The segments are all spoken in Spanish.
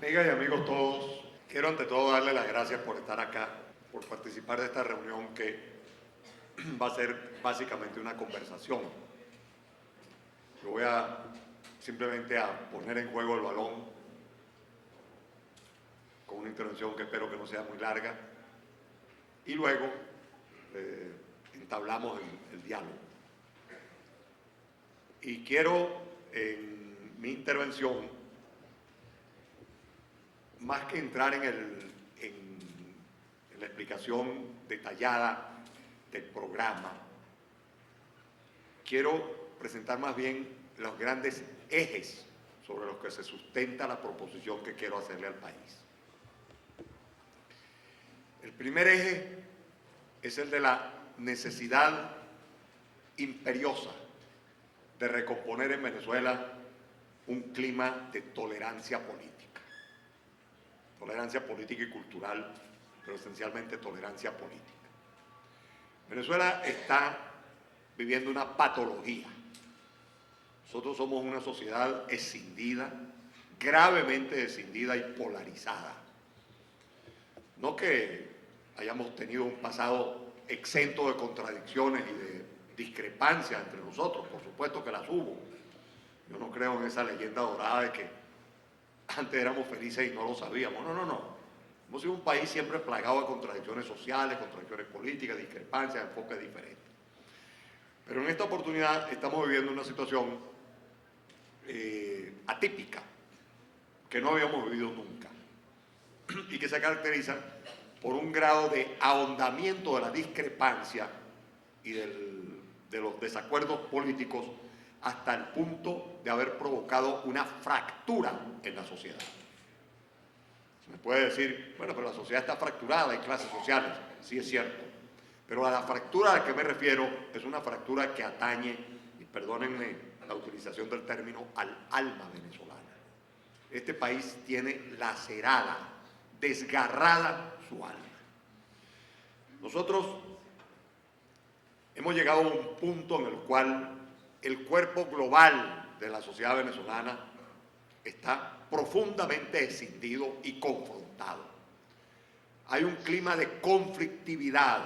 Amigas y amigos todos, quiero ante todo darles las gracias por estar acá, por participar de esta reunión que va a ser básicamente una conversación. Yo voy simplemente a poner en juego el balón con una intervención que espero que no sea muy larga y luego entablamos el diálogo. Y quiero en mi intervención, más que entrar en la explicación detallada del programa, quiero presentar más bien los grandes ejes sobre los que se sustenta la proposición que quiero hacerle al país. El primer eje es el de la necesidad imperiosa de recomponer en Venezuela un clima de tolerancia política y cultural, pero esencialmente tolerancia política. Venezuela está viviendo una patología. Nosotros somos una sociedad escindida, gravemente escindida y polarizada. No que hayamos tenido un pasado exento de contradicciones y de discrepancias entre nosotros, por supuesto que las hubo. Yo no creo en esa leyenda dorada de que antes éramos felices y no lo sabíamos. No. Hemos sido un país siempre plagado de contradicciones sociales, contradicciones políticas, discrepancias, enfoques diferentes. Pero en esta oportunidad estamos viviendo una situación atípica, que no habíamos vivido nunca, y que se caracteriza por un grado de ahondamiento de la discrepancia y de los desacuerdos políticos hasta el punto de haber provocado una fractura en la sociedad. Se me puede decir, bueno, pero la sociedad está fracturada, hay clases sociales, sí es cierto, pero a la fractura a la que me refiero es una fractura que atañe, y perdónenme la utilización del término, al alma venezolana. Este país tiene lacerada, desgarrada su alma. Nosotros hemos llegado a un punto en el cual el cuerpo global de la sociedad venezolana está profundamente escindido y confrontado. Hay un clima de conflictividad,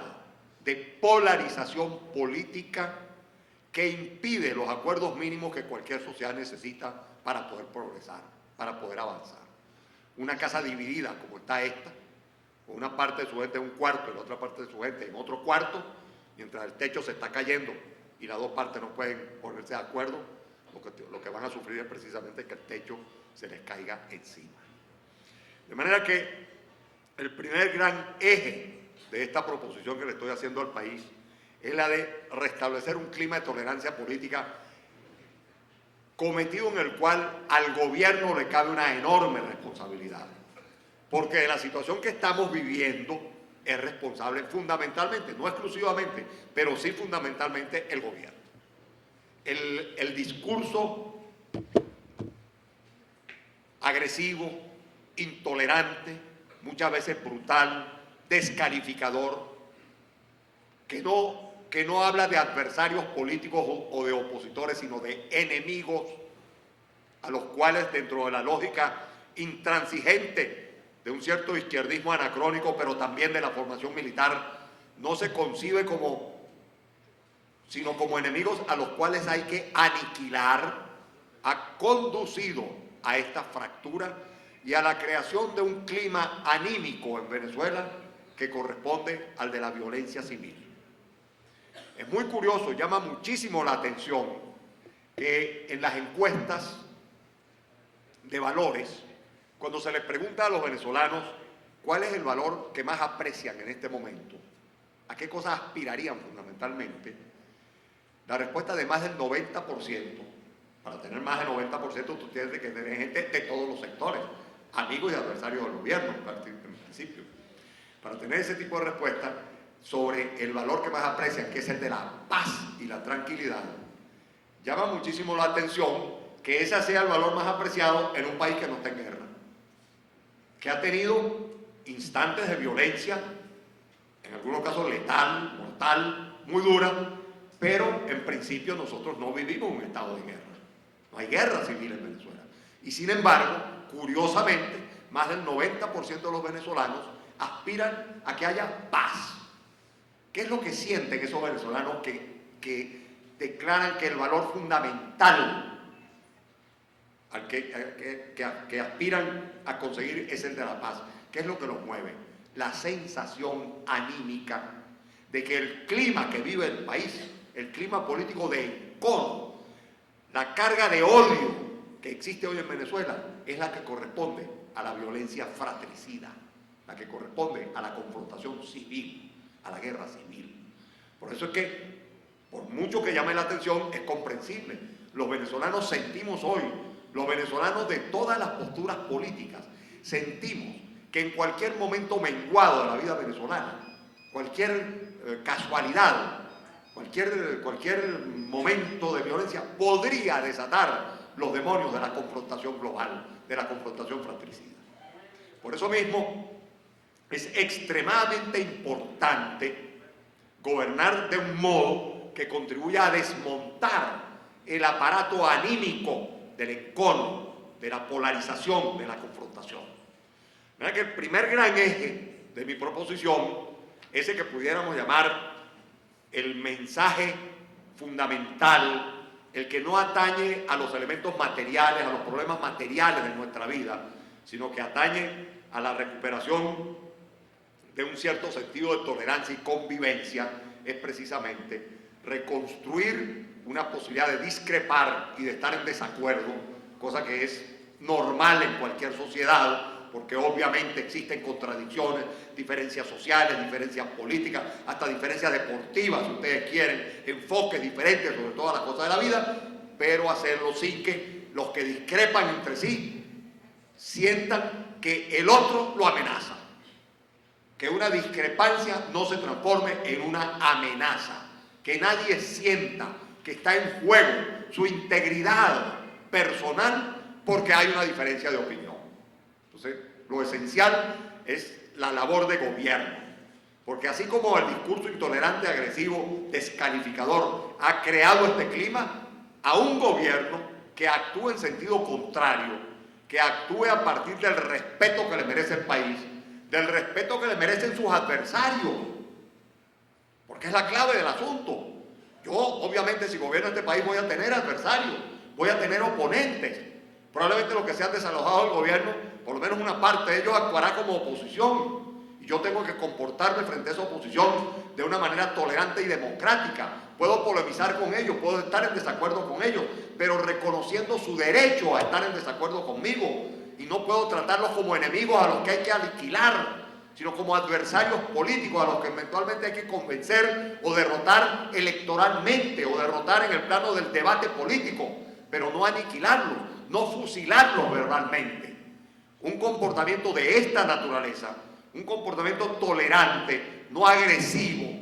de polarización política que impide los acuerdos mínimos que cualquier sociedad necesita para poder progresar, para poder avanzar. Una casa dividida como está esta, con una parte de su gente en un cuarto y la otra parte de su gente en otro cuarto, mientras el techo se está cayendo y las dos partes no pueden ponerse de acuerdo, lo que van a sufrir es precisamente que el techo se les caiga encima. De manera que el primer gran eje de esta proposición que le estoy haciendo al país es la de restablecer un clima de tolerancia política cometido en el cual al gobierno le cabe una enorme responsabilidad, porque de la situación que estamos viviendo es responsable fundamentalmente, no exclusivamente, pero sí fundamentalmente el gobierno. El discurso agresivo, intolerante, muchas veces brutal, descalificador, que no habla de adversarios políticos o de opositores, sino de enemigos a los cuales, dentro de la lógica intransigente de un cierto izquierdismo anacrónico, pero también de la formación militar, no se concibe sino como enemigos a los cuales hay que aniquilar, ha conducido a esta fractura y a la creación de un clima anímico en Venezuela que corresponde al de la violencia civil. Es muy curioso, llama muchísimo la atención que en las encuestas de valores, cuando se les pregunta a los venezolanos cuál es el valor que más aprecian en este momento, a qué cosas aspirarían fundamentalmente, la respuesta de más del 90%, para tener más del 90% tú tienes que tener gente de todos los sectores, amigos y adversarios del gobierno en principio. Para tener ese tipo de respuesta sobre el valor que más aprecian, que es el de la paz y la tranquilidad, llama muchísimo la atención que ese sea el valor más apreciado en un país que no está en guerra, que ha tenido instantes de violencia, en algunos casos letal, mortal, muy dura, pero en principio nosotros no vivimos un estado de guerra. No hay guerra civil en Venezuela. Y sin embargo, curiosamente, más del 90% de los venezolanos aspiran a que haya paz. ¿Qué es lo que sienten esos venezolanos que declaran que el valor fundamental al que aspiran a conseguir es el de la paz? ¿Qué es lo que los mueve? La sensación anímica de que el clima que vive el país, el clima político de encono, la carga de odio que existe hoy en Venezuela, es la que corresponde a la violencia fratricida, la que corresponde a la confrontación civil, a la guerra civil. Por eso es que, por mucho que llame la atención, es comprensible. Los venezolanos sentimos hoy, los venezolanos de todas las posturas políticas, sentimos que en cualquier momento menguado de la vida venezolana, cualquier casualidad, cualquier momento de violencia podría desatar los demonios de la confrontación global, de la confrontación fratricida. Por eso mismo es extremadamente importante gobernar de un modo que contribuya a desmontar el aparato anímico del encono, de la polarización, de la confrontación. Mira que el primer gran eje de mi proposición, ese que pudiéramos llamar el mensaje fundamental, el que no atañe a los elementos materiales, a los problemas materiales de nuestra vida, sino que atañe a la recuperación de un cierto sentido de tolerancia y convivencia, es precisamente reconstruir una posibilidad de discrepar y de estar en desacuerdo, cosa que es normal en cualquier sociedad, porque obviamente existen contradicciones, diferencias sociales, diferencias políticas, hasta diferencias deportivas, si ustedes quieren, enfoques diferentes sobre todas las cosas de la vida, pero hacerlo sin que los que discrepan entre sí sientan que el otro lo amenaza. Que una discrepancia no se transforme en una amenaza, que nadie sienta que está en juego su integridad personal porque hay una diferencia de opinión. Entonces, lo esencial es la labor de gobierno, porque así como el discurso intolerante, agresivo, descalificador ha creado este clima, a un gobierno que actúe en sentido contrario, que actúe a partir del respeto que le merece el país, del respeto que le merecen sus adversarios, porque es la clave del asunto. Yo, obviamente, si gobierno este país voy a tener adversarios, voy a tener oponentes. Probablemente los que se han desalojado del gobierno, por lo menos una parte de ellos actuará como oposición. Y yo tengo que comportarme frente a esa oposición de una manera tolerante y democrática. Puedo polemizar con ellos, puedo estar en desacuerdo con ellos, pero reconociendo su derecho a estar en desacuerdo conmigo. Y no puedo tratarlos como enemigos a los que hay que aniquilar, sino como adversarios políticos a los que eventualmente hay que convencer o derrotar electoralmente o derrotar en el plano del debate político, pero no aniquilarlos, no fusilarlos verbalmente. Un comportamiento de esta naturaleza, un comportamiento tolerante, no agresivo,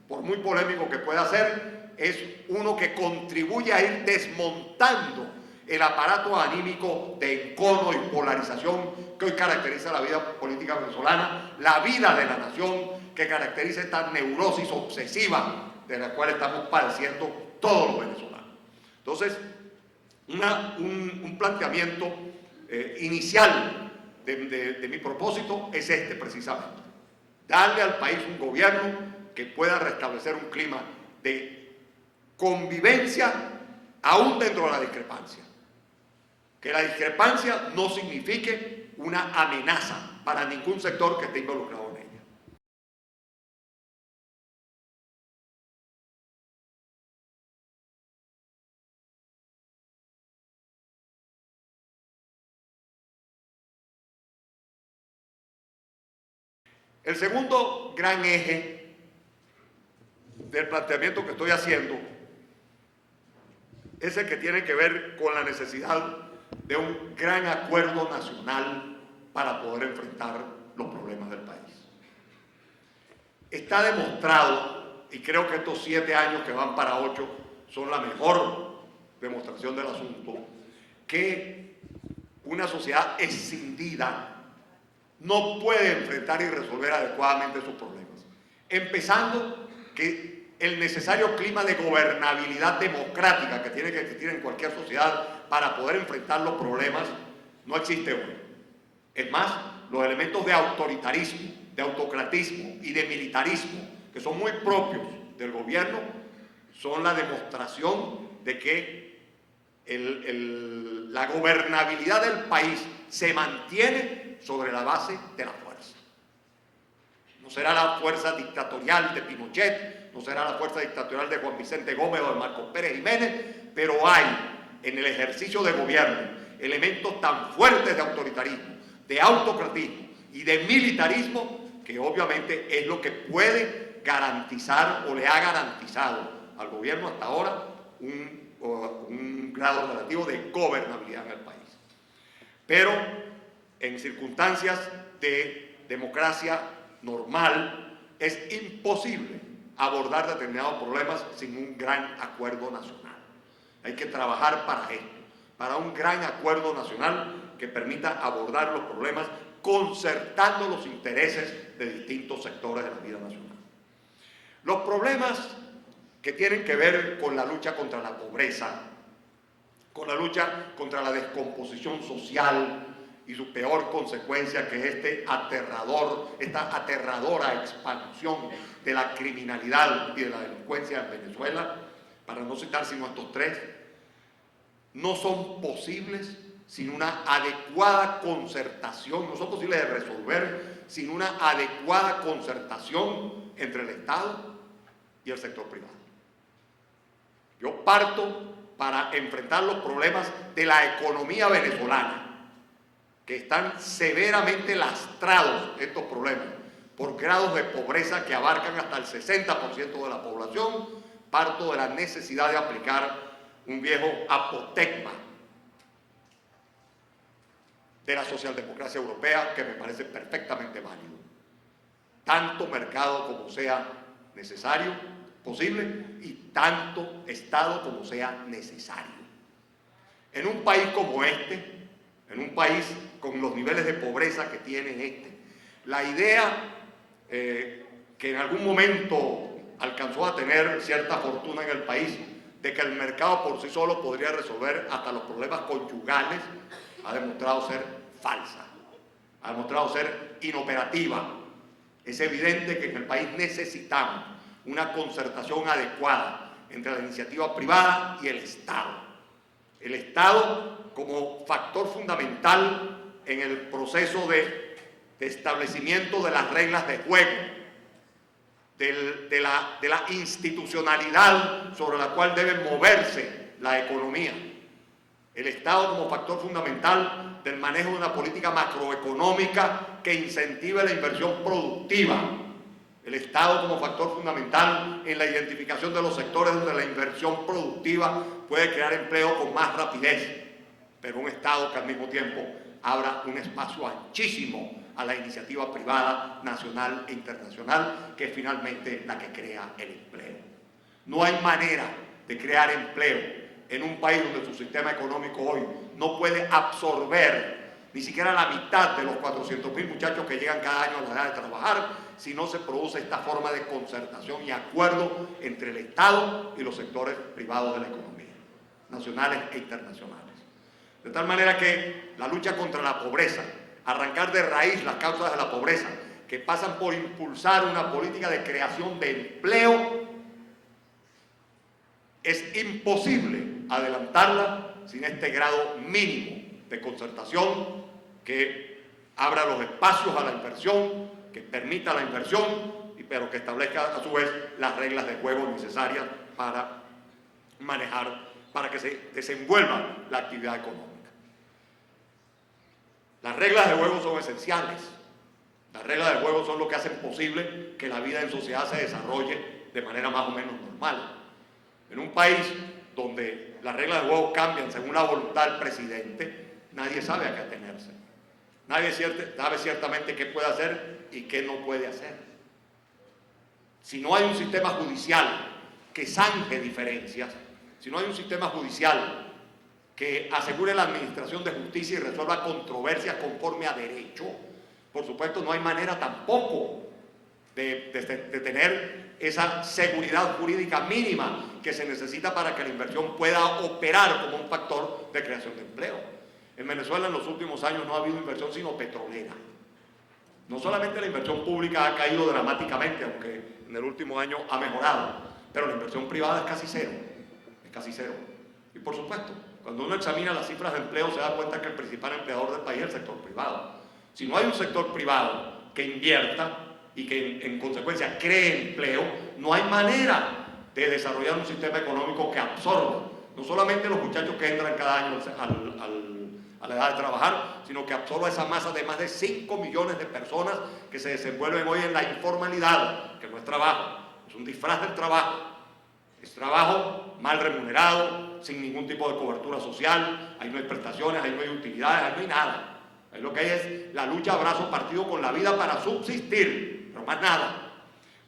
por muy polémico que pueda ser, es uno que contribuye a ir desmontando el aparato anímico de encono y polarización que hoy caracteriza la vida política venezolana, la vida de la nación, que caracteriza esta neurosis obsesiva de la cual estamos padeciendo todos los venezolanos. Entonces, un planteamiento inicial de mi propósito es este precisamente: darle al país un gobierno que pueda restablecer un clima de convivencia aún dentro de la discrepancia. Que la discrepancia no signifique una amenaza para ningún sector que esté involucrado en ella. El segundo gran eje del planteamiento que estoy haciendo es el que tiene que ver con la necesidad de un gran acuerdo nacional para poder enfrentar los problemas del país. Está demostrado, y creo que estos 7 años que van para 8 son la mejor demostración del asunto, que una sociedad escindida no puede enfrentar y resolver adecuadamente sus problemas. Empezando que el necesario clima de gobernabilidad democrática que tiene que existir en cualquier sociedad para poder enfrentar los problemas no existe hoy. Es más, los elementos de autoritarismo, de autocratismo y de militarismo, que son muy propios del gobierno, son la demostración de que la gobernabilidad del país se mantiene sobre la base de la fuerza. No será la fuerza dictatorial de Pinochet, no será la fuerza dictatorial de Juan Vicente Gómez o de Marcos Pérez Jiménez, pero hay en el ejercicio de gobierno elementos tan fuertes de autoritarismo, de autocratismo y de militarismo, que obviamente es lo que puede garantizar o le ha garantizado al gobierno hasta ahora un grado relativo de gobernabilidad en el país. Pero en circunstancias de democracia normal es imposible abordar determinados problemas sin un gran acuerdo nacional. Hay que trabajar para esto, para un gran acuerdo nacional que permita abordar los problemas concertando los intereses de distintos sectores de la vida nacional. Los problemas que tienen que ver con la lucha contra la pobreza, con la lucha contra la descomposición social y su peor consecuencia, que es esta aterradora expansión de la criminalidad y de la delincuencia en Venezuela, para no citar sino estos tres, no son posibles sin una adecuada concertación, no son posibles de resolver sin una adecuada concertación entre el Estado y el sector privado. Yo parto para enfrentar los problemas de la economía venezolana, que están severamente lastrados estos problemas por grados de pobreza que abarcan hasta el 60% de la población. Parto de la necesidad de aplicar un viejo apotegma de la socialdemocracia europea, que me parece perfectamente válido. Tanto mercado como sea necesario, posible, y tanto Estado como sea necesario. En un país como este, en un país con los niveles de pobreza que tiene este, la idea que en algún momento alcanzó a tener cierta fortuna en el país, de que el mercado por sí solo podría resolver hasta los problemas conyugales, ha demostrado ser falsa, ha demostrado ser inoperativa. Es evidente que en el país necesitamos una concertación adecuada entre la iniciativa privada y el Estado. El Estado como factor fundamental en el proceso de establecimiento de las reglas de juego, de la institucionalidad sobre la cual debe moverse la economía. El Estado como factor fundamental del manejo de una política macroeconómica que incentive la inversión productiva. El Estado como factor fundamental en la identificación de los sectores donde la inversión productiva puede crear empleo con más rapidez, pero un Estado que al mismo tiempo abra un espacio anchísimo a la iniciativa privada nacional e internacional, que es finalmente la que crea el empleo. No hay manera de crear empleo en un país donde su sistema económico hoy no puede absorber ni siquiera la mitad de los 400.000 muchachos que llegan cada año a la edad de trabajar, si no se produce esta forma de concertación y acuerdo entre el Estado y los sectores privados de la economía, nacionales e internacionales. De tal manera que la lucha contra la pobreza, arrancar de raíz las causas de la pobreza, que pasan por impulsar una política de creación de empleo, es imposible adelantarla sin este grado mínimo de concertación que abra los espacios a la inversión, que permita la inversión, pero que establezca a su vez las reglas de juego necesarias para manejar, para que se desenvuelva la actividad económica. Las reglas de juego son esenciales. Las reglas de juego son lo que hacen posible que la vida en sociedad se desarrolle de manera más o menos normal. En un país donde las reglas de juego cambian según la voluntad del presidente, nadie sabe a qué atenerse. Nadie sabe ciertamente qué puede hacer y qué no puede hacer. Si no hay un sistema judicial que zanje diferencias, si no hay un sistema judicial que asegure la administración de justicia y resuelva controversias conforme a derecho, por supuesto no hay manera tampoco de tener esa seguridad jurídica mínima que se necesita para que la inversión pueda operar como un factor de creación de empleo. En Venezuela en los últimos años no ha habido inversión sino petrolera. No solamente la inversión pública ha caído dramáticamente, aunque en el último año ha mejorado, pero la inversión privada es casi cero, Y por supuesto, cuando uno examina las cifras de empleo se da cuenta que el principal empleador del país es el sector privado. Si no hay un sector privado que invierta y que en consecuencia cree empleo, no hay manera de desarrollar un sistema económico que absorba no solamente los muchachos que entran cada año a la edad de trabajar, sino que absorba esa masa de más de 5 millones de personas que se desenvuelven hoy en la informalidad, que no es trabajo, es un disfraz del trabajo. Es trabajo mal remunerado, sin ningún tipo de cobertura social, ahí no hay prestaciones, ahí no hay utilidades, ahí no hay nada. Ahí lo que hay es la lucha a brazo partido con la vida para subsistir, pero más nada.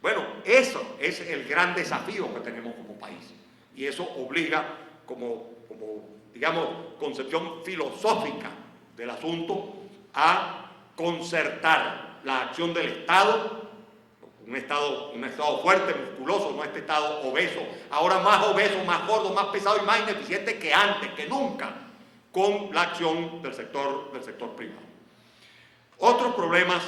Bueno, eso es el gran desafío que tenemos como país. Y eso obliga, como digamos, concepción filosófica del asunto, a concertar la acción del Estado, un Estado fuerte, musculoso, no este Estado obeso, ahora más obeso, más gordo, más pesado y más ineficiente que antes, que nunca, con la acción del sector privado. Otros problemas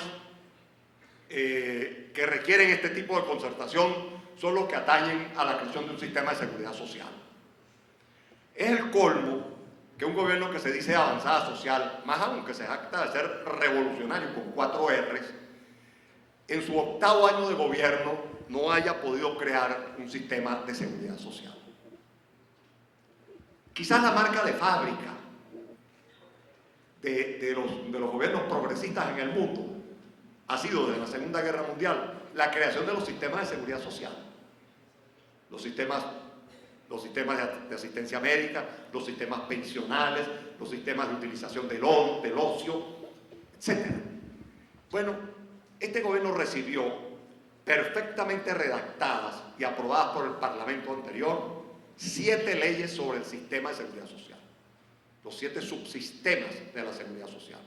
que requieren este tipo de concertación son los que atañen a la creación de un sistema de seguridad social. Es el colmo que un gobierno que se dice de avanzada social, más aún que se jacta de ser revolucionario con 4 R's, en su 8º año de gobierno no haya podido crear un sistema de seguridad social. Quizás la marca de fábrica de los gobiernos progresistas en el mundo ha sido desde la Segunda Guerra Mundial la creación de los sistemas de seguridad social. Los sistemas de asistencia médica, los sistemas pensionales, los sistemas de utilización del ocio, etc. Bueno, este gobierno recibió perfectamente redactadas y aprobadas por el Parlamento anterior 7 leyes sobre el sistema de seguridad social, los 7 subsistemas de la seguridad social.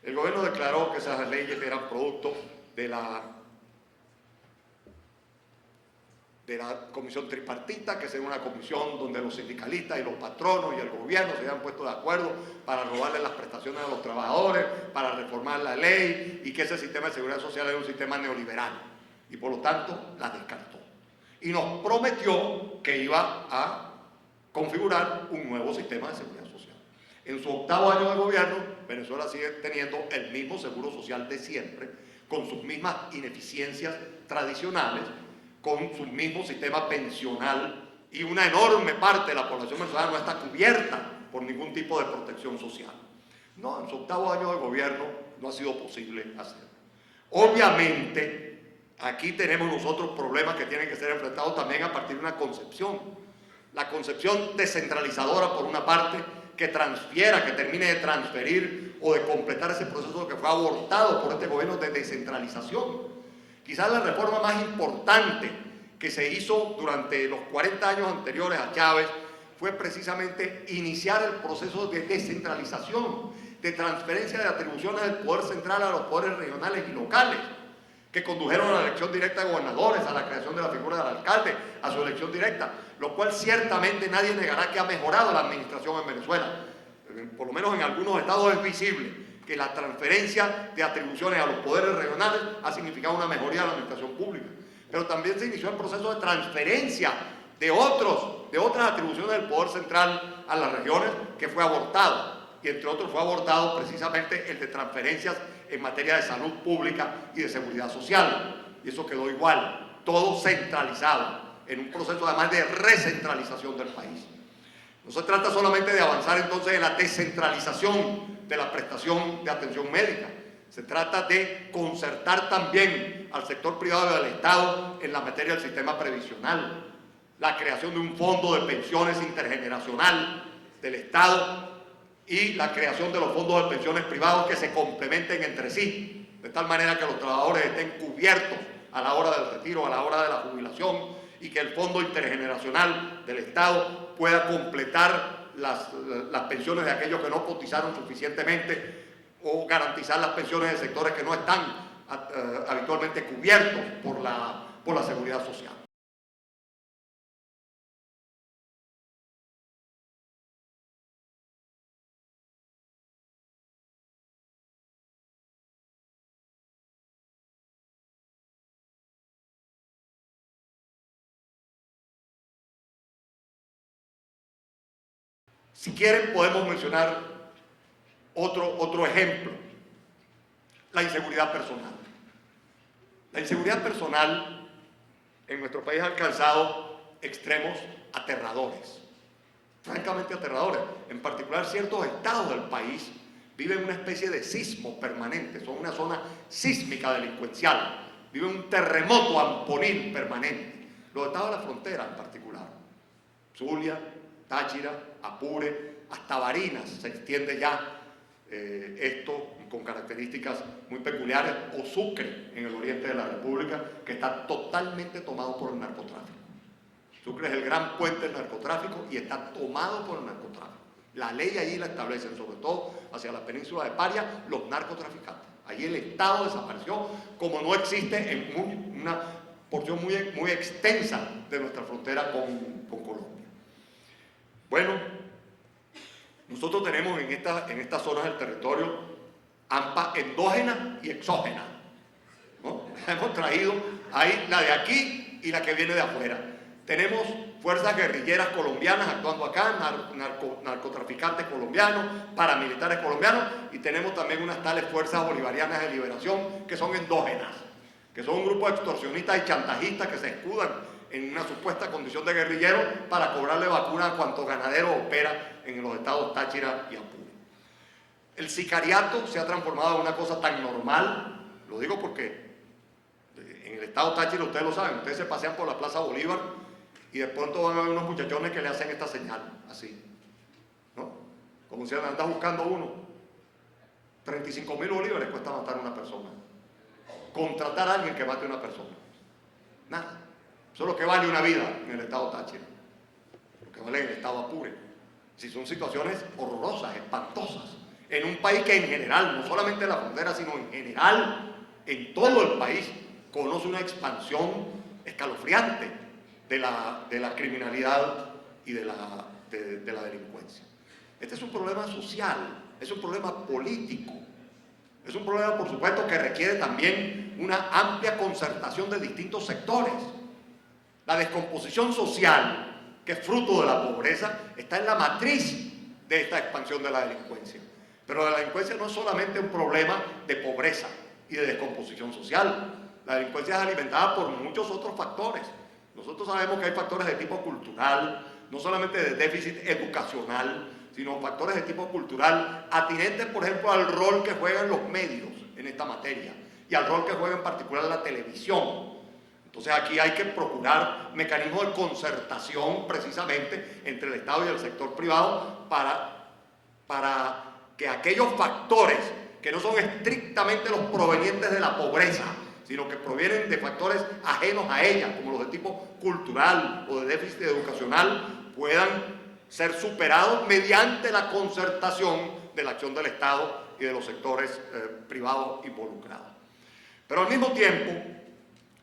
El gobierno declaró que esas leyes eran producto de la comisión tripartita, que es una comisión donde los sindicalistas y los patronos y el gobierno se habían puesto de acuerdo para robarle las prestaciones a los trabajadores, para reformar la ley, y que ese sistema de seguridad social era un sistema neoliberal y por lo tanto la descartó. Y nos prometió que iba a configurar un nuevo sistema de seguridad social. En su 8º año de gobierno, Venezuela sigue teniendo el mismo seguro social de siempre, con sus mismas ineficiencias tradicionales, con su mismo sistema pensional, y una enorme parte de la población venezolana no está cubierta por ningún tipo de protección social. No, en su 8º año de gobierno no ha sido posible hacerlo. Obviamente, aquí tenemos nosotros problemas que tienen que ser enfrentados también a partir de una concepción. La concepción descentralizadora, por una parte, que transfiera, que termine de transferir o de completar ese proceso que fue abortado por este gobierno de descentralización. Quizás la reforma más importante que se hizo durante los 40 años anteriores a Chávez fue precisamente iniciar el proceso de descentralización, de transferencia de atribuciones del poder central a los poderes regionales y locales, que condujeron a la elección directa de gobernadores, a la creación de la figura del alcalde, a su elección directa, lo cual ciertamente nadie negará que ha mejorado la administración en Venezuela. Por lo menos en algunos estados es visible que la transferencia de atribuciones a los poderes regionales ha significado una mejoría de la administración pública. Pero también se inició el proceso de transferencia de otras atribuciones del poder central a las regiones, que fue abortado. Y entre otros fue abortado precisamente el de transferencias en materia de salud pública y de seguridad social. Y eso quedó igual, todo centralizado, en un proceso además de recentralización del país. No se trata solamente de avanzar entonces en la descentralización de la prestación de atención médica. Se trata de concertar también al sector privado y al Estado en la materia del sistema previsional, la creación de un fondo de pensiones intergeneracional del Estado y la creación de los fondos de pensiones privados que se complementen entre sí, de tal manera que los trabajadores estén cubiertos a la hora del retiro, a la hora de la jubilación, y que el fondo intergeneracional del Estado pueda completar las pensiones de aquellos que no cotizaron suficientemente o garantizar las pensiones de sectores que no están habitualmente cubiertos por la seguridad social. Si quieren podemos mencionar otro ejemplo, la inseguridad personal. La inseguridad personal en nuestro país ha alcanzado extremos aterradores, francamente aterradores. En particular, ciertos estados del país viven una especie de sismo permanente, son una zona sísmica delincuencial, viven un terremoto amponil permanente. Los estados de la frontera en particular, Zulia, Táchira, Apure, hasta Barinas se extiende ya esto con características muy peculiares, o Sucre en el oriente de la República, que está totalmente tomado por el narcotráfico. Sucre es el gran puente del narcotráfico y está tomado por el narcotráfico. La ley allí la establece, sobre todo hacia la península de Paria, los narcotraficantes. Allí el Estado desapareció, como no existe en una porción muy extensa de nuestra frontera con Colombia. Bueno, nosotros tenemos en estas zonas del territorio AMPA endógena y exógena, ¿no? Hemos traído ahí la de aquí y la que viene de afuera. Tenemos fuerzas guerrilleras colombianas actuando acá, narcotraficantes colombianos, paramilitares colombianos, y tenemos también unas tales fuerzas bolivarianas de liberación que son endógenas, que son un grupo de extorsionistas y chantajistas que se escudan en una supuesta condición de guerrillero para cobrarle vacuna a cuanto ganadero opera en los estados Táchira y Apure. El sicariato se ha transformado en una cosa tan normal, lo digo porque en el estado Táchira ustedes lo saben, ustedes se pasean por la Plaza Bolívar y de pronto van a ver unos muchachones que le hacen esta señal, así, ¿no? Como si andas buscando uno. 35.000 bolívares cuesta matar a una persona. Contratar a alguien que mate a una persona. Nada. Eso es lo que vale una vida en el estado Táchira, lo que vale en el estado Apure. Si son situaciones horrorosas, espantosas, en un país que en general, no solamente en la frontera, sino en general, en todo el país, conoce una expansión escalofriante de la criminalidad y de la delincuencia. Este es un problema social, es un problema político, es un problema, por supuesto, que requiere también una amplia concertación de distintos sectores. La descomposición social, que es fruto de la pobreza, está en la matriz de esta expansión de la delincuencia. Pero la delincuencia no es solamente un problema de pobreza y de descomposición social. La delincuencia es alimentada por muchos otros factores. Nosotros sabemos que hay factores de tipo cultural, no solamente de déficit educacional, sino factores de tipo cultural atinentes, por ejemplo, al rol que juegan los medios en esta materia y al rol que juega en particular la televisión. Entonces aquí hay que procurar mecanismos de concertación precisamente entre el Estado y el sector privado para que aquellos factores que no son estrictamente los provenientes de la pobreza, sino que provienen de factores ajenos a ella, como los de tipo cultural o de déficit educacional, puedan ser superados mediante la concertación de la acción del Estado y de los sectores privados involucrados. Pero al mismo tiempo,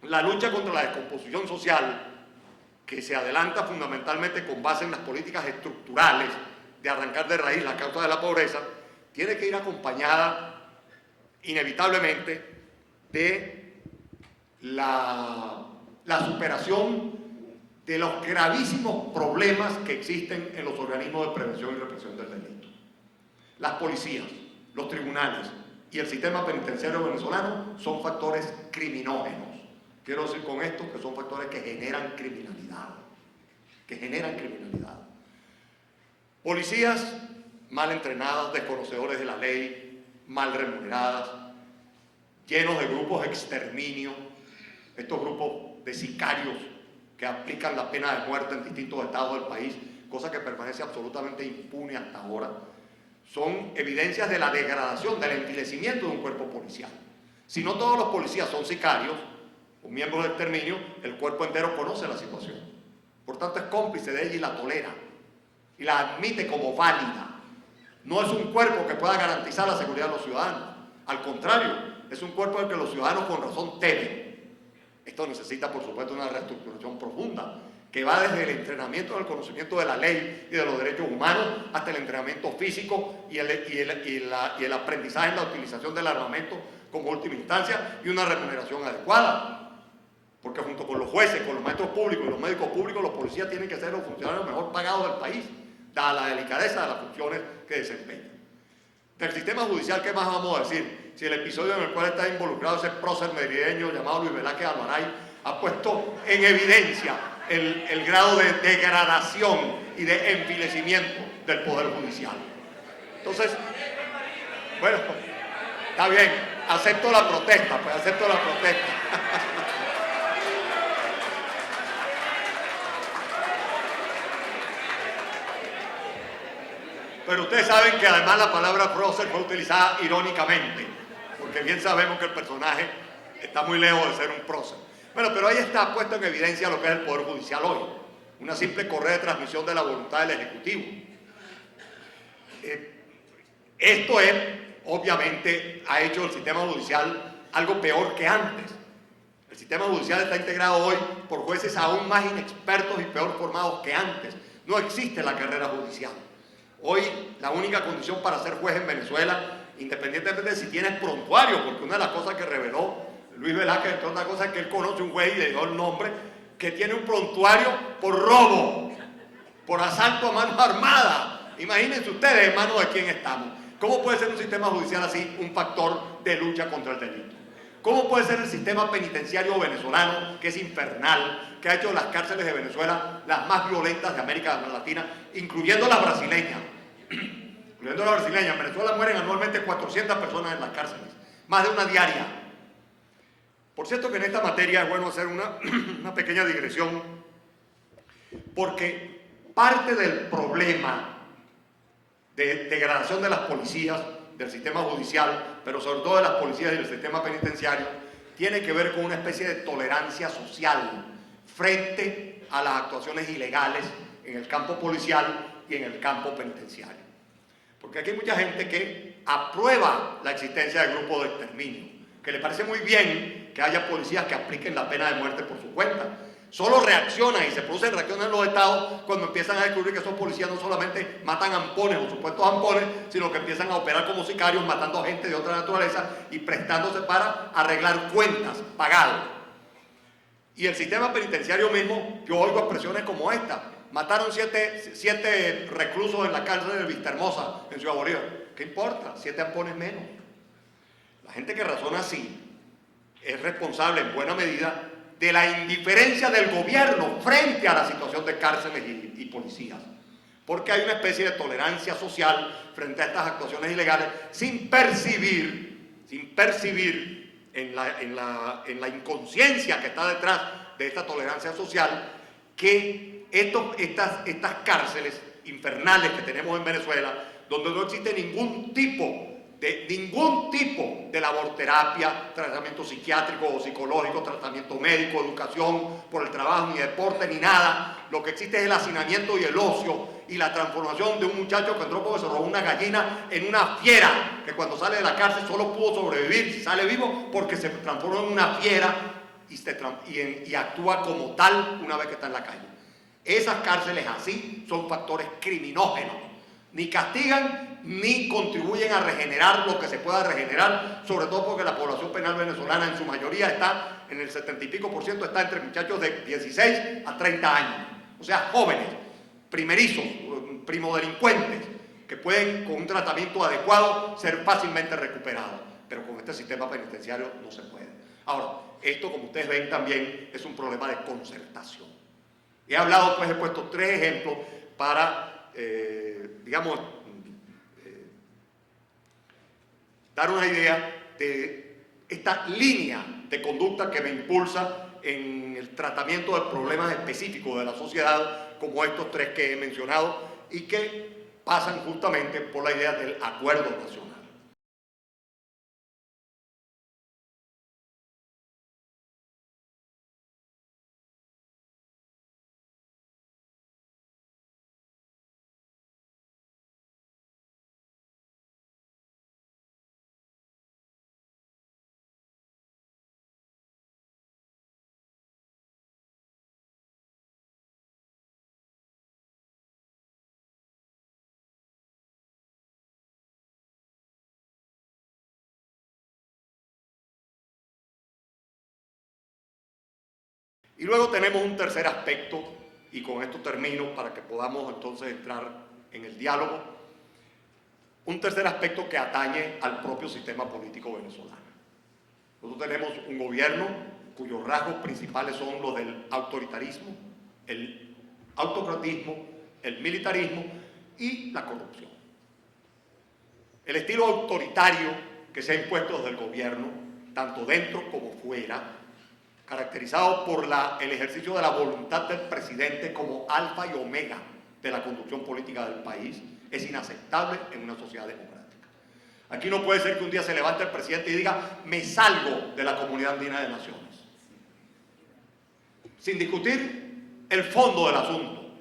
la lucha contra la descomposición social, que se adelanta fundamentalmente con base en las políticas estructurales de arrancar de raíz la causa de la pobreza, tiene que ir acompañada inevitablemente de la superación de los gravísimos problemas que existen en los organismos de prevención y represión del delito. Las policías, los tribunales y el sistema penitenciario venezolano son factores criminógenos. Quiero decir con esto que son factores que generan criminalidad. Policías mal entrenadas, desconocedores de la ley, mal remuneradas, llenos de grupos de exterminio, estos grupos de sicarios que aplican la pena de muerte en distintos estados del país, cosa que permanece absolutamente impune hasta ahora, son evidencias de la degradación, del envilecimiento de un cuerpo policial. Si no todos los policías son sicarios o miembros del exterminio, el cuerpo entero conoce la situación. Por tanto, es cómplice de ella y la tolera y la admite como válida. No es un cuerpo que pueda garantizar la seguridad de los ciudadanos. Al contrario, es un cuerpo del que los ciudadanos con razón temen. Esto necesita, por supuesto, una reestructuración profunda, que va desde el entrenamiento del conocimiento de la ley y de los derechos humanos hasta el entrenamiento físico y el aprendizaje en la utilización del armamento como última instancia y una remuneración adecuada. Porque junto con los jueces, con los maestros públicos y los médicos públicos, los policías tienen que ser los funcionarios mejor pagados del país, dada la delicadeza de las funciones que desempeña. Del sistema judicial, ¿qué más vamos a decir? Si el episodio en el cual está involucrado ese prócer madrileño llamado Luis Velázquez Alvaray ha puesto en evidencia el grado de degradación y de envilecimiento del Poder Judicial. Entonces, bueno, está bien, acepto la protesta, pues acepto la protesta. Pero ustedes saben que además la palabra prócer fue utilizada irónicamente, porque bien sabemos que el personaje está muy lejos de ser un prócer. Bueno, pero ahí está puesto en evidencia lo que es el Poder Judicial hoy, una simple correa de transmisión de la voluntad del Ejecutivo. Esto es, obviamente, ha hecho el sistema judicial algo peor que antes. El sistema judicial está integrado hoy por jueces aún más inexpertos y peor formados que antes. No existe la carrera judicial. Hoy la única condición para ser juez en Venezuela, independientemente de si tienes prontuario, porque una de las cosas que reveló Luis Velázquez, entre otras cosas, es que él conoce un juez y le dio el nombre, que tiene un prontuario por robo, por asalto a manos armadas. Imagínense ustedes en manos de quién estamos. ¿Cómo puede ser un sistema judicial así un factor de lucha contra el delito? ¿Cómo puede ser el sistema penitenciario venezolano, que es infernal, que ha hecho las cárceles de Venezuela las más violentas de América Latina, incluyendo las brasileñas? Incluyendo las brasileñas. En Venezuela mueren anualmente 400 personas en las cárceles, más de una diaria. Por cierto que en esta materia es bueno hacer una pequeña digresión, porque parte del problema de degradación de las policías, del sistema judicial, pero sobre todo de las policías y del sistema penitenciario, tiene que ver con una especie de tolerancia social frente a las actuaciones ilegales en el campo policial y en el campo penitenciario. Porque aquí hay mucha gente que aprueba la existencia de grupos de exterminio, que le parece muy bien que haya policías que apliquen la pena de muerte por su cuenta. Solo reaccionan y se producen reacciones en los estados cuando empiezan a descubrir que esos policías no solamente matan ampones o supuestos ampones, sino que empiezan a operar como sicarios, matando a gente de otra naturaleza y prestándose para arreglar cuentas, pagados. Y el sistema penitenciario mismo, yo oigo expresiones como esta: mataron siete reclusos en la cárcel de Vistahermosa, en Ciudad Bolívar. ¿Qué importa? 7 ampones menos. La gente que razona así es responsable en buena medida de la indiferencia del gobierno frente a la situación de cárceles y policías, porque hay una especie de tolerancia social frente a estas actuaciones ilegales sin percibir en la inconsciencia que está detrás de esta tolerancia social que estas cárceles infernales que tenemos en Venezuela, donde no existe ningún tipo de laborterapia, tratamiento psiquiátrico o psicológico, tratamiento médico, educación por el trabajo, ni deporte, ni nada. Lo que existe es el hacinamiento y el ocio y la transformación de un muchacho que entró porque se robó una gallina en una fiera, que cuando sale de la cárcel solo pudo sobrevivir, si sale vivo, porque se transformó en una fiera y actúa como tal una vez que está en la calle. Esas cárceles así son factores criminógenos. Ni castigan ni contribuyen a regenerar lo que se pueda regenerar, sobre todo porque la población penal venezolana en su mayoría está, en el 70 y pico %, está entre muchachos de 16 a 30 años. O sea, jóvenes, primerizos, primodelincuentes, que pueden con un tratamiento adecuado ser fácilmente recuperados. Pero con este sistema penitenciario no se puede. Ahora, esto, como ustedes ven, también es un problema de concertación. He hablado, pues he puesto 3 ejemplos para, digamos, dar una idea de esta línea de conducta que me impulsa en el tratamiento de problemas específicos de la sociedad, como estos 3 que he mencionado, y que pasan justamente por la idea del acuerdo nacional. Y luego tenemos un tercer aspecto, y con esto termino para que podamos entonces entrar en el diálogo, un tercer aspecto que atañe al propio sistema político venezolano. Nosotros tenemos un gobierno cuyos rasgos principales son los del autoritarismo, el autocratismo, el militarismo y la corrupción. El estilo autoritario que se ha impuesto desde el gobierno, tanto dentro como fuera, caracterizado por el ejercicio de la voluntad del presidente como alfa y omega de la conducción política del país, es inaceptable en una sociedad democrática. Aquí no puede ser que un día se levante el presidente y diga, me salgo de la Comunidad Andina de Naciones, sin discutir el fondo del asunto,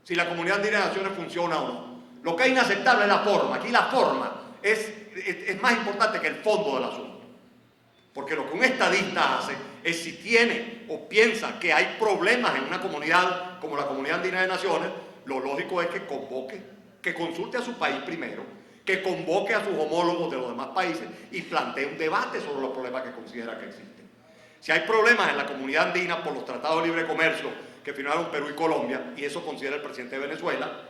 si la Comunidad Andina de Naciones funciona o no. Lo que es inaceptable es la forma. Aquí la forma es más importante que el fondo del asunto. Porque lo que un estadista hace es, si tiene o piensa que hay problemas en una comunidad como la Comunidad Andina de Naciones, lo lógico es que convoque, que consulte a su país primero, que convoque a sus homólogos de los demás países y plantee un debate sobre los problemas que considera que existen. Si hay problemas en la comunidad andina por los tratados de libre comercio que firmaron Perú y Colombia, y eso considera el presidente de Venezuela,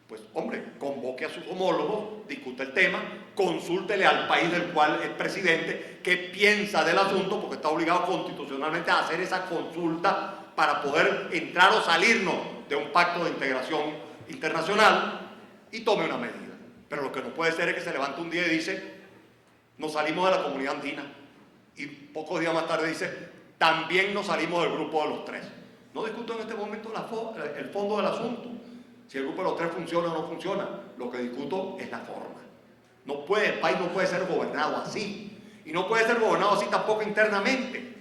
pues hombre, convoque a sus homólogos, discute el tema, consúltele al país del cual es presidente qué piensa del asunto, porque está obligado constitucionalmente a hacer esa consulta para poder entrar o salirnos de un pacto de integración internacional y tome una medida. Pero lo que no puede ser es que se levante un día y dice, nos salimos de la comunidad andina, y pocos días más tarde dice, también nos salimos del grupo de los tres. No discuto en este momento el fondo del asunto, si el grupo de los tres funciona o no funciona. Lo que discuto es la forma. El país no puede ser gobernado así, y no puede ser gobernado así tampoco internamente.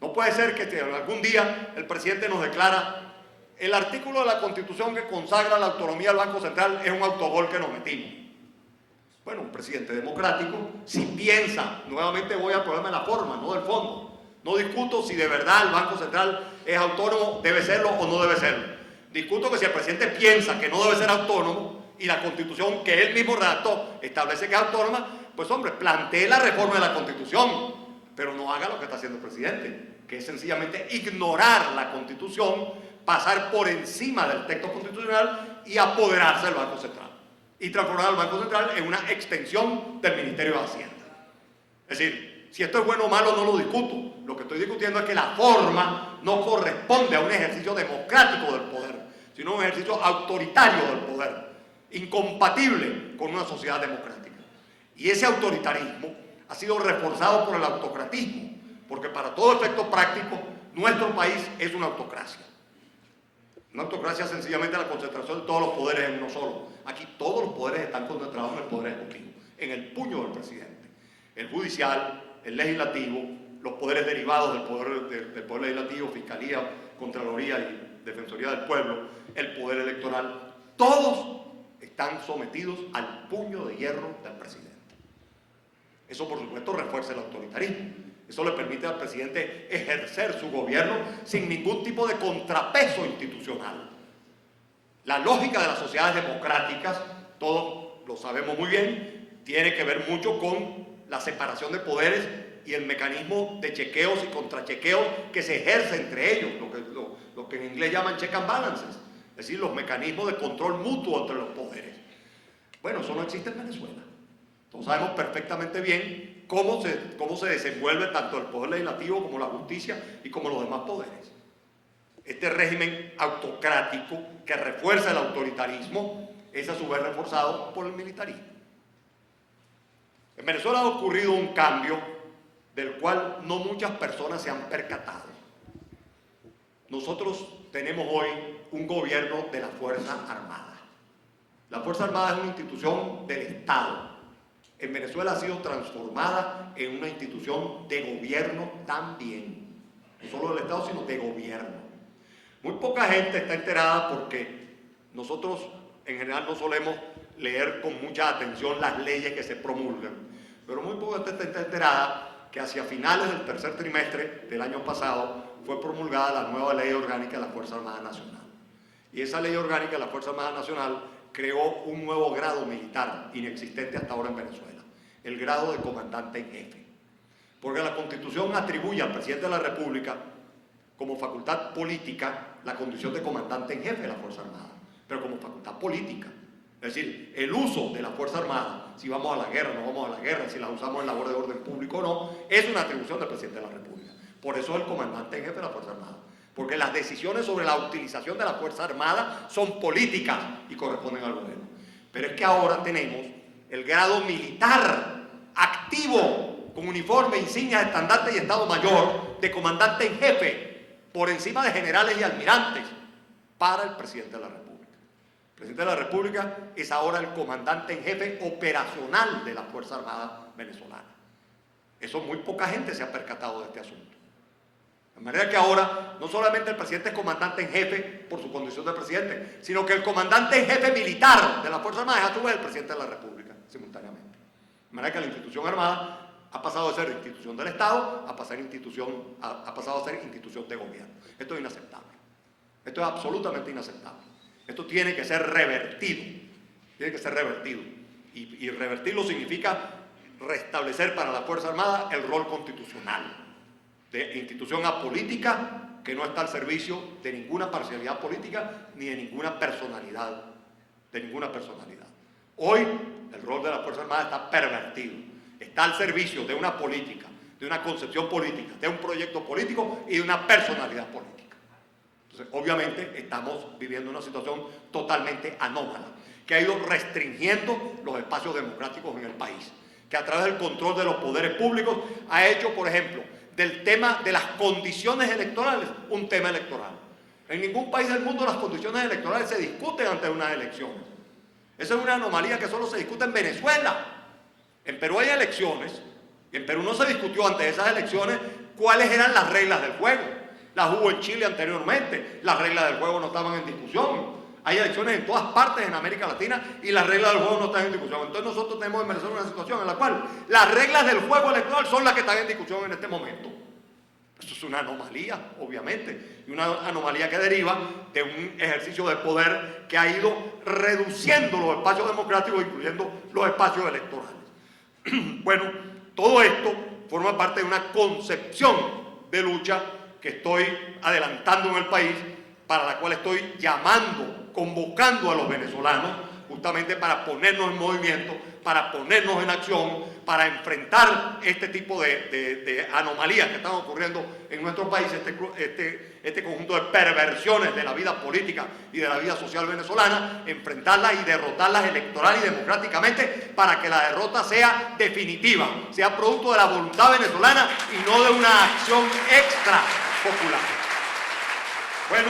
No puede ser que algún día el presidente nos declara, el artículo de la Constitución que consagra la autonomía del Banco Central es un autogol que nos metimos. Bueno, un presidente democrático, si piensa, nuevamente voy al problema de la forma, no del fondo. No discuto si de verdad el Banco Central es autónomo, debe serlo o no debe serlo. Discuto que si el presidente piensa que no debe ser autónomo y la Constitución que él mismo redactó establece que es autónoma, pues hombre, plantee la reforma de la Constitución, pero no haga lo que está haciendo el presidente, que es sencillamente ignorar la Constitución, pasar por encima del texto constitucional y apoderarse del Banco Central y transformar al Banco Central en una extensión del Ministerio de Hacienda. Es decir, si esto es bueno o malo no lo discuto. Lo que estoy discutiendo es que la forma no corresponde a un ejercicio democrático del poder, sino un ejercicio autoritario del poder, incompatible con una sociedad democrática. Y ese autoritarismo ha sido reforzado por el autocratismo, porque para todo efecto práctico, nuestro país es una autocracia. Una autocracia es sencillamente la concentración de todos los poderes en uno solo. Aquí todos los poderes están concentrados en el poder ejecutivo, en el puño del presidente. El judicial, el legislativo, los poderes derivados del poder legislativo, fiscalía, contraloría y defensoría del pueblo, el poder electoral, todos están sometidos al puño de hierro del presidente. Eso, por supuesto, refuerza el autoritarismo. Eso le permite al presidente ejercer su gobierno sin ningún tipo de contrapeso institucional. La lógica de las sociedades democráticas, todos lo sabemos muy bien, tiene que ver mucho con la separación de poderes y el mecanismo de chequeos y contrachequeos que se ejerce entre ellos, lo que en inglés llaman check and balances, es decir, los mecanismos de control mutuo entre los poderes. Bueno, eso no existe en Venezuela. Todos sabemos perfectamente bien cómo se desenvuelve tanto el poder legislativo como la justicia y como los demás poderes. Este régimen autocrático que refuerza el autoritarismo es a su vez reforzado por el militarismo. En Venezuela ha ocurrido un cambio del cual no muchas personas se han percatado. Nosotros tenemos hoy un gobierno de la Fuerza Armada. La Fuerza Armada es una institución del Estado. En Venezuela ha sido transformada en una institución de gobierno también. No solo del Estado, sino de gobierno. Muy poca gente está enterada porque nosotros en general no solemos leer con mucha atención las leyes que se promulgan, pero muy poca gente está enterada que hacia finales del tercer trimestre del año pasado fue promulgada la nueva Ley Orgánica de la Fuerza Armada Nacional. Y esa Ley Orgánica de la Fuerza Armada Nacional creó un nuevo grado militar inexistente hasta ahora en Venezuela, el grado de comandante en jefe. Porque la Constitución atribuye al presidente de la República como facultad política la condición de comandante en jefe de la Fuerza Armada, pero como facultad política. Es decir, el uso de la Fuerza Armada, si vamos a la guerra, no vamos a la guerra, si la usamos en labor de orden público o no, es una atribución del presidente de la República. Por eso es el comandante en jefe de la Fuerza Armada. Porque las decisiones sobre la utilización de la Fuerza Armada son políticas y corresponden al gobierno. Pero es que ahora tenemos el grado militar activo, con uniforme, insignias, estandarte y Estado Mayor, de comandante en jefe, por encima de generales y almirantes, para el presidente de la República. El presidente de la República es ahora el comandante en jefe operacional de la Fuerza Armada venezolana. Eso muy poca gente se ha percatado de este asunto. De manera que ahora no solamente el presidente es comandante en jefe por su condición de presidente, sino que el comandante en jefe militar de la Fuerza Armada es a su vez el presidente de la República, simultáneamente. De manera que la institución armada ha pasado de ser institución del Estado a pasado a ser institución de gobierno. Esto es inaceptable. Esto es absolutamente inaceptable. Esto tiene que ser revertido. Tiene que ser revertido. Y revertirlo significa restablecer para la Fuerza Armada el rol constitucional de institución apolítica que no está al servicio de ninguna parcialidad política ni de ninguna personalidad. Hoy el rol de la Fuerza Armada está pervertido. Está al servicio de una política, de una concepción política, de un proyecto político y de una personalidad política. Entonces, obviamente, estamos viviendo una situación totalmente anómala, que ha ido restringiendo los espacios democráticos en el país, que a través del control de los poderes públicos ha hecho, por ejemplo, del tema de las condiciones electorales un tema electoral. En ningún país del mundo las condiciones electorales se discuten ante unas elecciones. Esa es una anomalía que solo se discute en Venezuela. En Perú hay elecciones, y en Perú no se discutió ante esas elecciones cuáles eran las reglas del juego. Las hubo en Chile anteriormente, las reglas del juego no estaban en discusión. Hay elecciones en todas partes en América Latina y las reglas del juego no están en discusión. Entonces nosotros tenemos en Venezuela una situación en la cual las reglas del juego electoral son las que están en discusión en este momento. Esto es una anomalía, obviamente, y una anomalía que deriva de un ejercicio de poder que ha ido reduciendo los espacios democráticos, incluyendo los espacios electorales. Bueno, todo esto forma parte de una concepción de lucha que estoy adelantando en el país, para la cual estoy llamando, convocando a los venezolanos justamente para ponernos en movimiento, para ponernos en acción, para enfrentar este tipo de anomalías que están ocurriendo en nuestro país, este conjunto de perversiones de la vida política y de la vida social venezolana, enfrentarlas y derrotarlas electoral y democráticamente para que la derrota sea definitiva, sea producto de la voluntad venezolana y no de una acción extra popular. Bueno,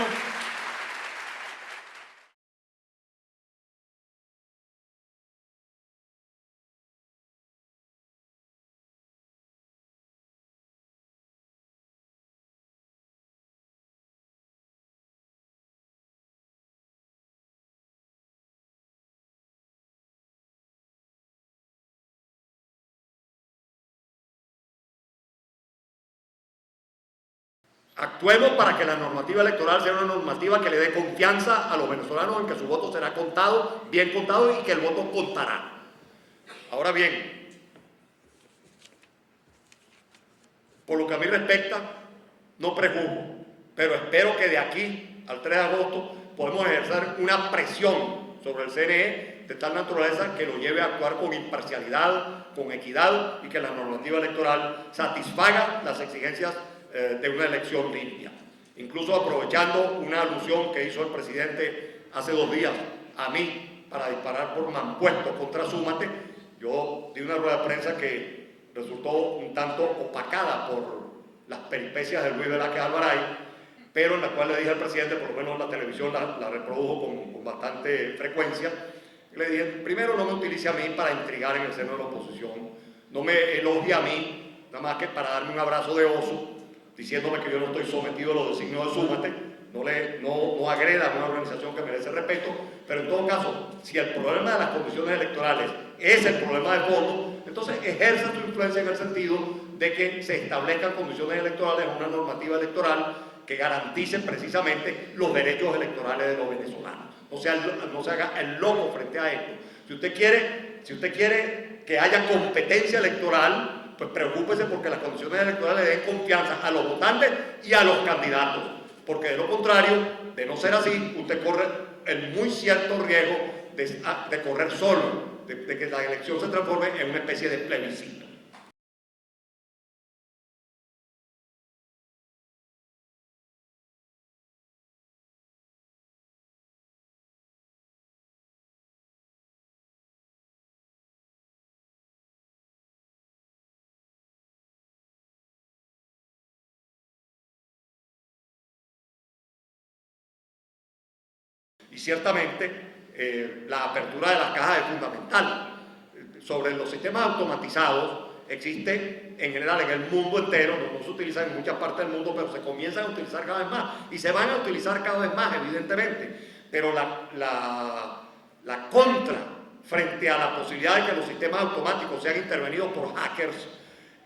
actuemos para que la normativa electoral sea una normativa que le dé confianza a los venezolanos en que su voto será contado, bien contado, y que el voto contará. Ahora bien, por lo que a mí respecta, no prejuzgo, pero espero que de aquí al 3 de agosto podamos ejercer una presión sobre el CNE de tal naturaleza que lo lleve a actuar con imparcialidad, con equidad, y que la normativa electoral satisfaga las exigencias de una elección limpia. Incluso aprovechando una alusión que hizo el presidente hace 2 días a mí para disparar por mampuesto contra Súmate, yo di una rueda de prensa que resultó un tanto opacada por las peripecias de Luis Velázquez Alvaray, pero en la cual le dije al presidente, por lo menos la televisión la reprodujo con bastante frecuencia, le dije, primero, no me utilice a mí para intrigar en el seno de la oposición, no me elogie a mí, nada más que para darme un abrazo de oso, diciéndome que yo no estoy sometido a los designios de Súmate, no agreda a una organización que merece respeto, pero en todo caso, si el problema de las condiciones electorales es el problema de fondo, entonces ejerza su influencia en el sentido de que se establezcan condiciones electorales, una normativa electoral que garantice precisamente los derechos electorales de los venezolanos. No se haga el loco frente a esto. Si usted quiere que haya competencia electoral, pues preocúpese porque las condiciones electorales den confianza a los votantes y a los candidatos, porque de lo contrario, de no ser así, usted corre el muy cierto riesgo de correr solo, de que la elección se transforme en una especie de plebiscito. Y ciertamente la apertura de las cajas es fundamental. Sobre los sistemas automatizados existe en general en el mundo entero, no se utilizan en muchas partes del mundo, pero se comienzan a utilizar cada vez más y se van a utilizar cada vez más, evidentemente. Pero la contra frente a la posibilidad de que los sistemas automáticos sean intervenidos por hackers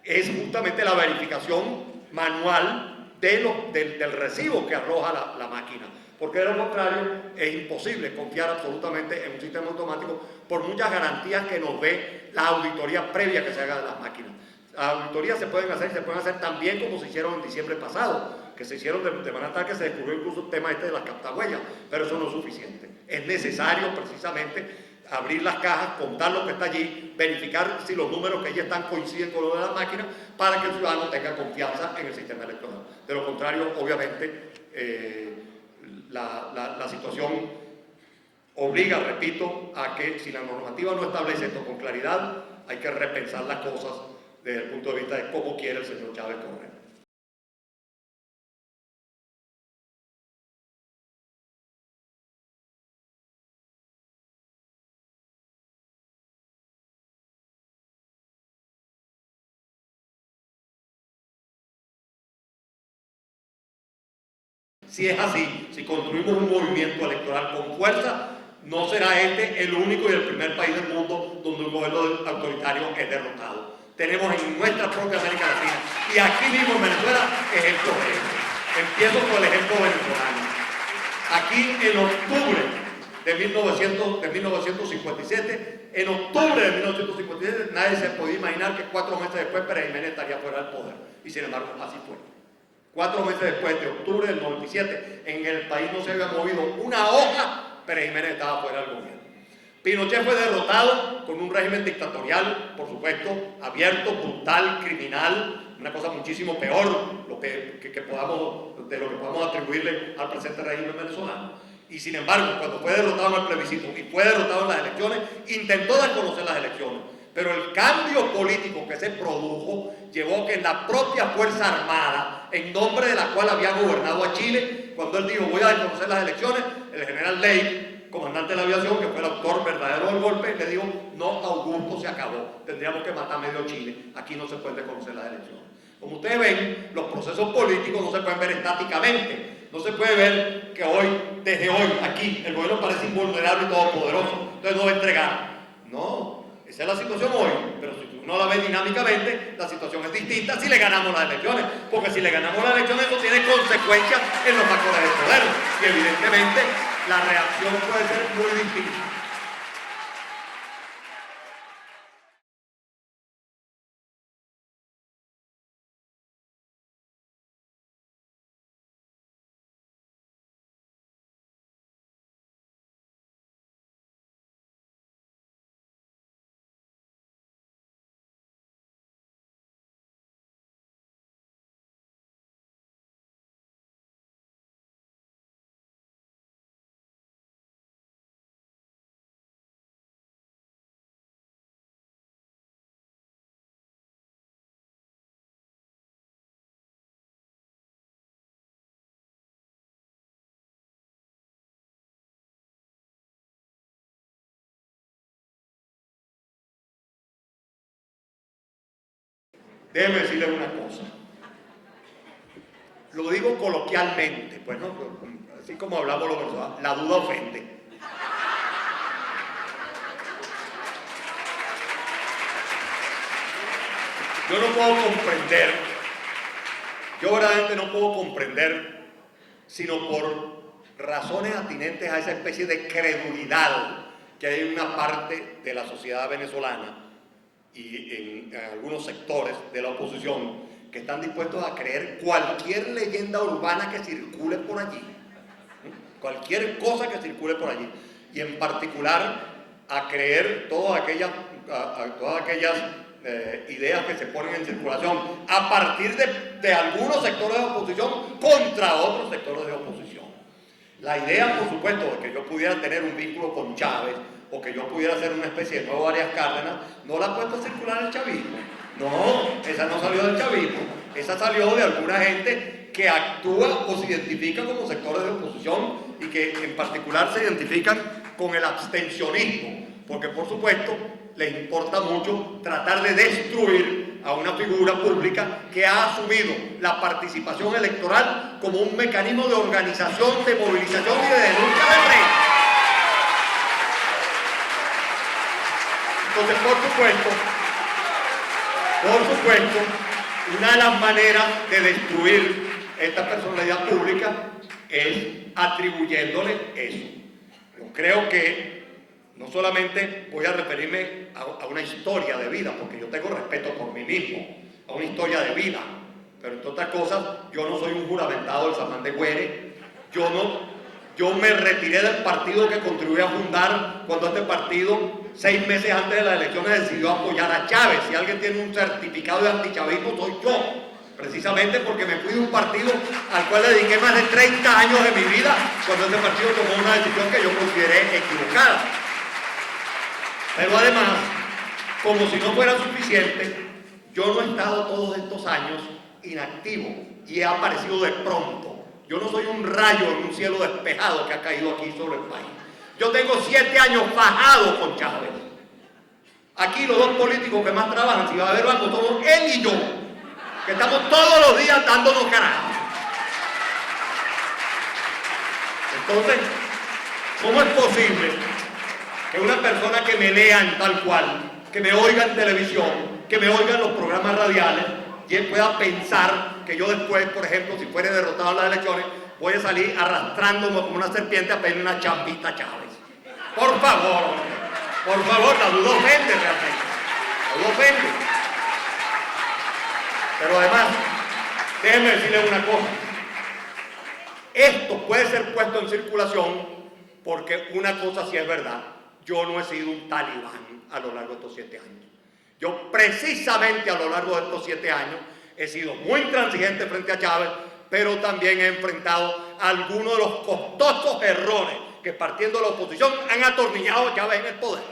es justamente la verificación manual del recibo que arroja la máquina. Porque de lo contrario es imposible confiar absolutamente en un sistema automático por muchas garantías que nos dé la auditoría previa que se haga de las máquinas. Las auditorías se pueden hacer tan bien como se hicieron en diciembre pasado, que se hicieron de manera tal que se descubrió incluso el tema de las captahuellas, pero eso no es suficiente. Es necesario precisamente abrir las cajas, contar lo que está allí, verificar si los números que allí están coinciden con los de las máquinas para que el ciudadano tenga confianza en el sistema electoral. De lo contrario, obviamente, la situación obliga, repito, a que si la normativa no establece esto con claridad, hay que repensar las cosas desde el punto de vista de cómo quiere el señor Chávez correr. Si es así, si construimos un movimiento electoral con fuerza, no será este el único y el primer país del mundo donde un gobierno autoritario es derrotado. Tenemos en nuestra propia América Latina y aquí mismo en Venezuela ejemplos de esto. Empiezo con el ejemplo venezolano. Aquí en octubre de 1957, en octubre de 1957, nadie se podía imaginar que 4 meses después Pérez Jiménez estaría fuera del poder. Y sin embargo, así fue. 4 meses después de octubre del 97, en el país no se había movido una hoja, Pérez Jiménez estaba fuera del gobierno. Pinochet fue derrotado con un régimen dictatorial, por supuesto, abierto, brutal, criminal, una cosa muchísimo peor de lo que podamos atribuirle al presente régimen venezolano. Y sin embargo, cuando fue derrotado en el plebiscito y fue derrotado en las elecciones, intentó desconocer las elecciones. Pero el cambio político que se produjo llevó a que la propia Fuerza Armada, en nombre de la cual había gobernado a Chile, cuando él dijo voy a desconocer las elecciones, el general Ley, comandante de la aviación, que fue el autor verdadero del golpe, le dijo no, Augusto, se acabó, tendríamos que matar medio Chile, aquí no se pueden desconocer las elecciones. Como ustedes ven, los procesos políticos no se pueden ver estáticamente, no se puede ver que desde hoy, aquí, el gobierno parece invulnerable y todopoderoso, entonces no va a entregar. No, esa es la situación hoy, pero si uno la ve dinámicamente, la situación es distinta si le ganamos las elecciones, porque si le ganamos las elecciones eso tiene consecuencias en los factores de poder, y evidentemente la reacción puede ser muy distinta. Déjeme decirles una cosa. Lo digo coloquialmente, pues no, así como hablamos los venezolanos, la duda ofende. Yo no puedo comprender, yo verdaderamente no puedo comprender, sino por razones atinentes a esa especie de credulidad que hay en una parte de la sociedad venezolana y en algunos sectores de la oposición que están dispuestos a creer cualquier leyenda urbana que circule por allí, cualquier cosa que circule por allí. y en particular a creer todas aquellas ideas que se ponen en circulación a partir de algunos sectores de oposición contra otros sectores de oposición. La idea, por supuesto, de que yo pudiera tener un vínculo con Chávez o que yo pudiera ser una especie de nuevo Arias Cárdenas, no la ha puesto a circular el chavismo. No, esa no salió del chavismo, esa salió de alguna gente que actúa o se identifica como sectores de oposición y que en particular se identifican con el abstencionismo, porque por supuesto les importa mucho tratar de destruir a una figura pública que ha asumido la participación electoral como un mecanismo de organización, de movilización y de denuncia de frente. Entonces, por supuesto, una de las maneras de destruir esta personalidad pública es atribuyéndole eso. Yo creo que no solamente voy a referirme a una historia de vida, porque yo tengo respeto por mí mismo, a una historia de vida, pero entre otras cosas, yo no soy un juramentado del Samán de Güere, yo me retiré del partido que contribuí a fundar cuando este partido, 6 meses antes de las elecciones, decidió apoyar a Chávez. Si alguien tiene un certificado de antichavismo, soy yo, precisamente porque me fui de un partido al cual le dediqué más de 30 años de mi vida, cuando ese partido tomó una decisión que yo consideré equivocada. Pero además, como si no fuera suficiente, yo no he estado todos estos años inactivo y he aparecido de pronto. Yo no soy un rayo en un cielo despejado que ha caído aquí sobre el país. Yo tengo 7 años fajado con Chávez. Aquí los dos políticos que más trabajan, si va a haber banco, somos él y yo, que estamos todos los días dándonos carajo. Entonces, ¿cómo es posible que una persona que me lean tal cual, que me oiga en televisión, que me oiga en los programas radiales, y él pueda pensar que yo después, por ejemplo, si fuere derrotado en las elecciones, voy a salir arrastrándome como una serpiente a pedirle una champita a Chávez? Por favor, la duda ofende realmente, la duda ofende. Pero además, déjenme decirles una cosa, esto puede ser puesto en circulación porque una cosa sí es verdad, yo no he sido un talibán a lo largo de estos 7 años. Yo precisamente a lo largo de estos 7 años he sido muy intransigente frente a Chávez, pero también he enfrentado algunos de los costosos errores que partiendo de la oposición han atornillado a Chávez en el poder.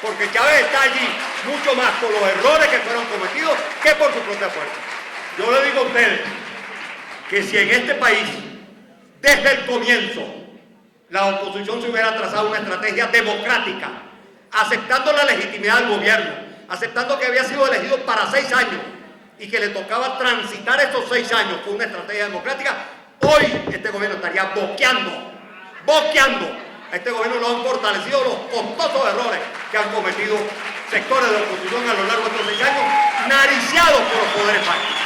Porque Chávez está allí mucho más por los errores que fueron cometidos que por su propia fuerza. Yo le digo a ustedes que si en este país, desde el comienzo, la oposición se hubiera trazado una estrategia democrática, aceptando la legitimidad del gobierno, aceptando que había sido elegido para 6 años y que le tocaba transitar esos 6 años con una estrategia democrática, hoy este gobierno estaría boqueando. A este gobierno lo han fortalecido los costosos errores que han cometido sectores de oposición a lo largo de estos 6 años, nariciados por los poderes fácticos.